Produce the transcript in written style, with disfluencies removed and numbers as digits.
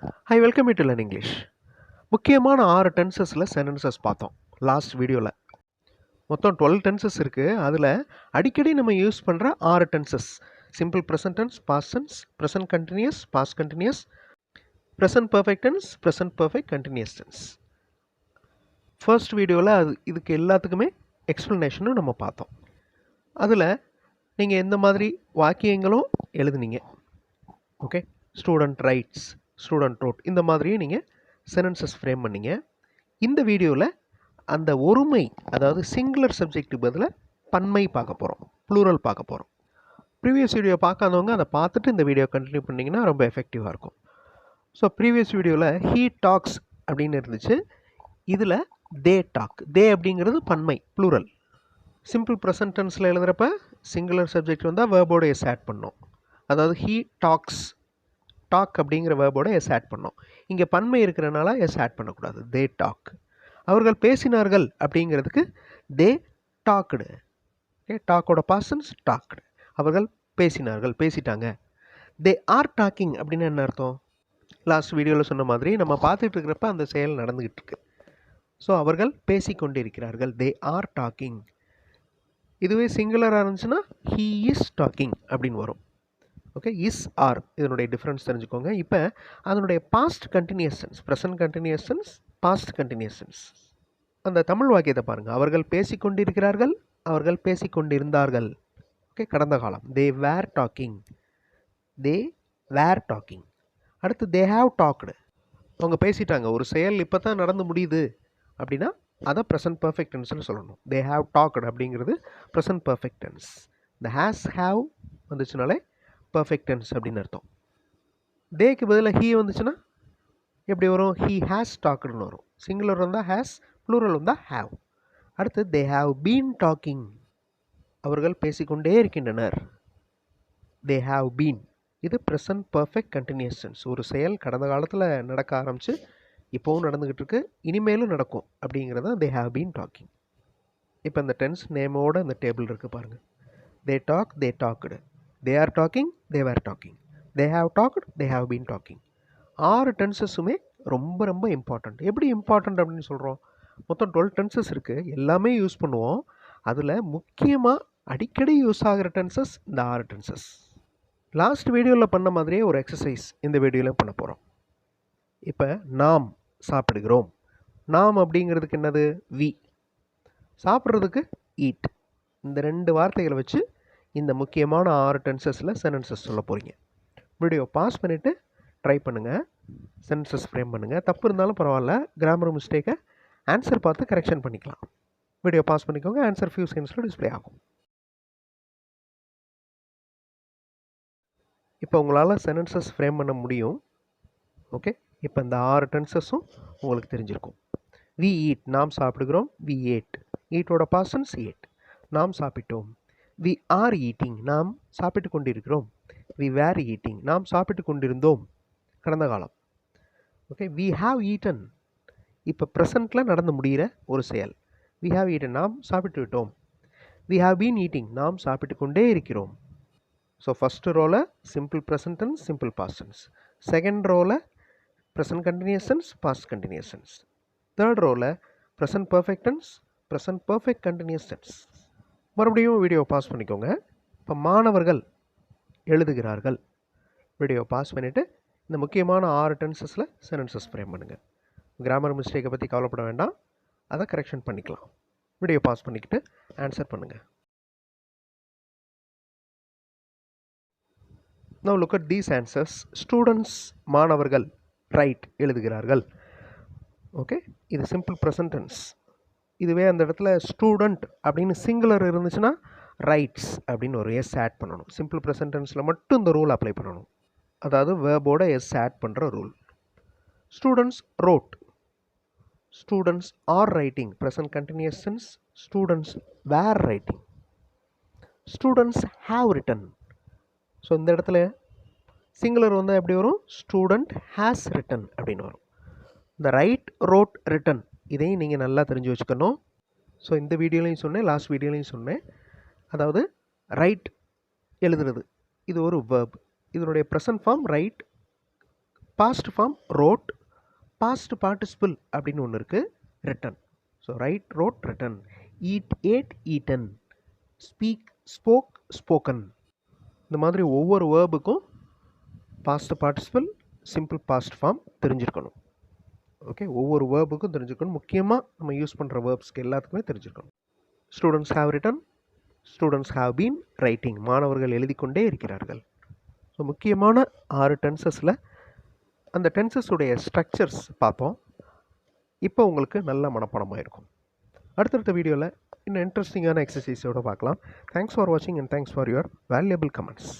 Hi, welcome you to Learn English. முக்கியமான 6 டென்சஸில் sentences பார்த்தோம் last வீடியோவில். மொத்தம் 12 டென்சஸ் இருக்குது. அதில் அடிக்கடி நம்ம யூஸ் பண்ணுற 6 tenses: simple present tense, past tense, present continuous, past continuous, present perfect tense, present perfect continuous tense. First வீடியோவில் இதுக்கு எல்லாத்துக்குமே எக்ஸ்ப்ளனேஷனும் நம்ம பார்த்தோம். அதில் நீங்கள் எந்த மாதிரி வாக்கியங்களும் எழுதுனீங்க. Okay, student writes, student wrote, இந்த மாதிரியும் நீங்கள் சென்டென்சஸ் ஃப்ரேம் பண்ணிங்க. இந்த வீடியோவில் அந்த ஒருமை, அதாவது சிங்குலர் சப்ஜெக்ட்டுக்கு பதிலாக பன்மை பார்க்க போகிறோம், ப்ளூரல் பார்க்க போகிறோம். ப்ரீவியஸ் வீடியோ பார்க்காதவங்க அதை பார்த்துட்டு இந்த வீடியோ கண்டினியூ பண்ணிங்கன்னா ரொம்ப எஃபெக்டிவாக இருக்கும். ஸோ ப்ரீவியஸ் வீடியோவில் ஹீ டாக்ஸ் அப்படின்னு இருந்துச்சு. இதில் தே டாக். தே அப்படிங்கிறது பன்மை, ப்ளூரல். சிம்பிள் ப்ரெசன்ட் டென்ஸில் எழுதுகிறப்ப சிங்குலர் சப்ஜெக்ட் வந்தால் வேர்போட எஸ் ஆட் பண்ணோம். அதாவது ஹீ டாக்ஸ், டாக் அப்படிங்கிற வேர்போட எஸ் ஆட் பண்ணோம். இங்கே பன்மை இருக்கிறனால எஸ் ஆட் பண்ணக்கூடாது. They talk. அவர்கள் பேசினார்கள் அப்படிங்கிறதுக்கு தே டாக்டு. ஓகே, டாக்கோட பாசன்ஸ் டாக்டு. அவர்கள் பேசினார்கள், பேசிட்டாங்க. தே ஆர் டாக்கிங் அப்படின்னு என்ன அர்த்தம்? லாஸ்ட் வீடியோவில் சொன்ன மாதிரி நம்ம பார்த்துட்டு இருக்கிறப்ப அந்த செயல் நடந்துக்கிட்டு இருக்கு. ஸோ அவர்கள் பேசிக்கொண்டிருக்கிறார்கள். தே ஆர் டாக்கிங். இதுவே சிங்குலராக இருந்துச்சுன்னா ஹீ இஸ் டாக்கிங் அப்படின்னு வரும். ஓகே, இஸ் ஆர் இதனுடைய டிஃப்ரென்ஸ் தெரிஞ்சுக்கோங்க. இப்போ அதனுடைய past continuous tense, present continuous tense, past continuous tense. அந்த தமிழ் வாக்கியத்தை பாருங்கள். அவர்கள் பேசிக்கொண்டிருக்கிறார்கள், அவர்கள் பேசிக்கொண்டிருந்தார்கள். ஓகே, கடந்த காலம். They were talking, they were talking. அடுத்து தே ஹாவ் டாக்டு. அவங்க பேசிட்டாங்க. ஒரு செயல் இப்போ தான் நடந்து முடியுது அப்படின்னா அதை ப்ரெசன்ட் பர்ஃபெக்ட் டென்ஸ்னு சொல்லணும். தே ஹாவ் டாக்டு அப்படிங்கிறது ப்ரெசன்ட் பர்ஃபெக்ட் டென்ஸ். இந்த ஹேஸ் ஹாவ் வந்துச்சுனாலே பர்ஃபெக்ட் டென்ஸ் அப்படின்னு அர்த்தம். தேக்கு பதிலாக ஹீ வந்துச்சுன்னா எப்படி வரும்? ஹீ ஹேஸ் டாக்டுன்னு வரும். சிங்குலர் வந்தால் ஹேஸ், ப்ளூரல் வந்தால் ஹேவ். அடுத்து தே ஹாவ் பீன் டாக்கிங். அவர்கள் பேசிக்கொண்டே இருக்கின்றனர். தே ஹாவ் பீன். இது ப்ரெசன்ட் பர்ஃபெக்ட் கண்டினியூஸ் டென்ஸ். ஒரு செயல் கடந்த காலத்தில் நடக்க ஆரம்பித்து இப்போவும் நடந்துக்கிட்டு இருக்கு, இனிமேலும் நடக்கும் அப்படிங்கிறது தான் தே ஹாவ் பீன் டாக்கிங். இப்போ இந்த டென்ஸ் நேமோட இந்த டேபிள் இருக்குது பாருங்கள். They talk, they talked. They are talking, they were talking. They have talked, they have been talking. 6 டென்சஸுமே ரொம்ப ரொம்ப இம்பார்ட்டண்ட். எப்படி இம்பார்ட்டண்ட் அப்படின்னு சொல்கிறோம்? மொத்தம் 12 டென்சஸ் இருக்குது. எல்லாமே யூஸ் பண்ணுவோம். அதில் முக்கியமாக அடிக்கடி யூஸ் ஆகிற டென்சஸ் இந்த 6 டென்சஸ். லாஸ்ட் வீடியோவில் பண்ண மாதிரியே ஒரு எக்ஸசைஸ் இந்த வீடியோவில் பண்ண போகிறோம். இப்போ நாம் சாப்பிடுகிறோம். நாம் அப்படிங்கிறதுக்கு என்னது? வி. சாப்பிட்றதுக்கு ஈட். இந்த 2 வார்த்தைகளை வச்சு இந்த முக்கியமான 6 டென்சஸில் சென்டென்சஸ் சொல்ல போகிறீங்க. வீடியோ பாஸ் பண்ணிவிட்டு ட்ரை பண்ணுங்கள், சென்டென்சஸ் ஃப்ரேம் பண்ணுங்கள். தப்பு இருந்தாலும் பரவாயில்ல, கிராமர் மிஸ்டேக்கை ஆன்சர் பார்த்து கரெக்ஷன் பண்ணிக்கலாம். வீடியோ பாஸ் பண்ணிக்கோங்க. ஆன்சர் ஃபியூ செகண்ட்ஸில் டிஸ்பிளே ஆகும். இப்போ உங்களால் சென்டென்சஸ் ஃப்ரேம் பண்ண முடியும். ஓகே, இப்போ இந்த 6 டென்சஸும் உங்களுக்கு தெரிஞ்சிருக்கும். வி ஈட், நாம் சாப்பிடுகிறோம். வி ஏட், ஈட்டோட பாசன்ஸ் ஏட். நாம் சாப்பிட்டோம். வி ஆர் ஈட்டிங், நாம் சாப்பிட்டு கொண்டிருக்கிறோம். வி வேர் ஈட்டிங், நாம் சாப்பிட்டு கொண்டிருந்தோம், கடந்த காலம். ஓகே, வி ஹாவ் ஈட்டன், இப்போ ப்ரெசண்ட்டில் நடந்து முடிகிற ஒரு செயல். வி ஹாவ் ஈட்டன், நாம் சாப்பிட்டு விட்டோம். வி ஹாவ் பீன் ஈட்டிங், நாம் சாப்பிட்டு கொண்டே இருக்கிறோம். ஸோ ஃபஸ்ட்டு ரோவில் simple present tense, simple past tense. Second ரோவில் present continuous tense, past continuous tense. Third ரோவில் present perfect tense, present perfect continuous tense. மறுபடியும் வீடியோ பாஸ் பண்ணிக்கோங்க. இப்போ மாணவர்கள் எழுதுகிறார்கள். வீடியோ பாஸ் பண்ணிவிட்டு இந்த முக்கியமான 6 டென்சஸில் சென்டென்சஸ் ஃப்ரேம் பண்ணுங்கள். கிராமர் மிஸ்டேக்கை பற்றி கவலைப்பட வேண்டாம், அதை கரெக்ஷன் பண்ணிக்கலாம். வீடியோ பாஸ் பண்ணிக்கிட்டு ஆன்சர் பண்ணுங்கள். Now look at these answers. Students, மாணவர்கள், ரைட், எழுதுகிறார்கள். ஓகே, இது சிம்பிள் ப்ரெசன்ட் டென்ஸ். இதுவே அந்த இடத்துல ஸ்டூடெண்ட் அப்படின்னு சிங்குலர் இருந்துச்சுன்னா ரைட்ஸ் அப்படின்னு ஒரு எஸ் ஆட் பண்ணணும். சிம்பிள் ப்ரெசன்ட் டென்ஸில் மட்டும் இந்த ரூல் அப்ளை பண்ணணும். அதாவது வேர்போட எஸ் ஆட் பண்ணுற rule. Students wrote, students are writing, present continuous tense. Students were writing. Students have written. So இந்த இடத்துல சிங்குலர் வந்தால் எப்படி வரும்? ஸ்டூடெண்ட் ஹேஸ் ரிட்டன் அப்படின்னு வரும். இந்த ரைட், ரோட், ரிட்டன் இதையும் நீங்கள் நல்லா தெரிஞ்சு வச்சுக்கணும். ஸோ இந்த வீடியோலையும் சொன்னேன், லாஸ்ட் வீடியோலையும் சொன்னேன். அதாவது ரைட் எழுதுறது, இது ஒரு வேர்ப். இதனுடைய present form write, past form wrote, past participle அப்படின்னு ஒன்று இருக்குது, written. So write, wrote, written. Eat, ate, eaten. Speak, spoke, spoken. இந்த மாதிரி ஒவ்வொரு வேர்புக்கும் past participle, simple past form தெரிஞ்சிருக்கணும். ஓகே, ஒவ்வொரு வேர்புக்கும் தெரிஞ்சிருக்கணும். முக்கியமாக நம்ம யூஸ் பண்ணுற வேர்ப்ஸ்க்கு எல்லாத்துக்குமே தெரிஞ்சிருக்கணும். Students have return, students have been writing. மாணவர்கள் எழுதி கொண்டே இருக்கிறார்கள். ஸோ முக்கியமான 6 டென்சஸில் அந்த டென்சஸுடைய ஸ்ட்ரக்சர்ஸ் பார்த்தோம். இப்போ உங்களுக்கு நல்ல மனப்பாடமாக இருக்கும். அடுத்தடுத்த வீடியோவில் இன்னும் இன்ட்ரெஸ்டிங்கான எக்ஸசைஸோடு பார்க்கலாம். தேங்க்ஸ் ஃபார் வாட்சிங் and thanks for your valuable comments.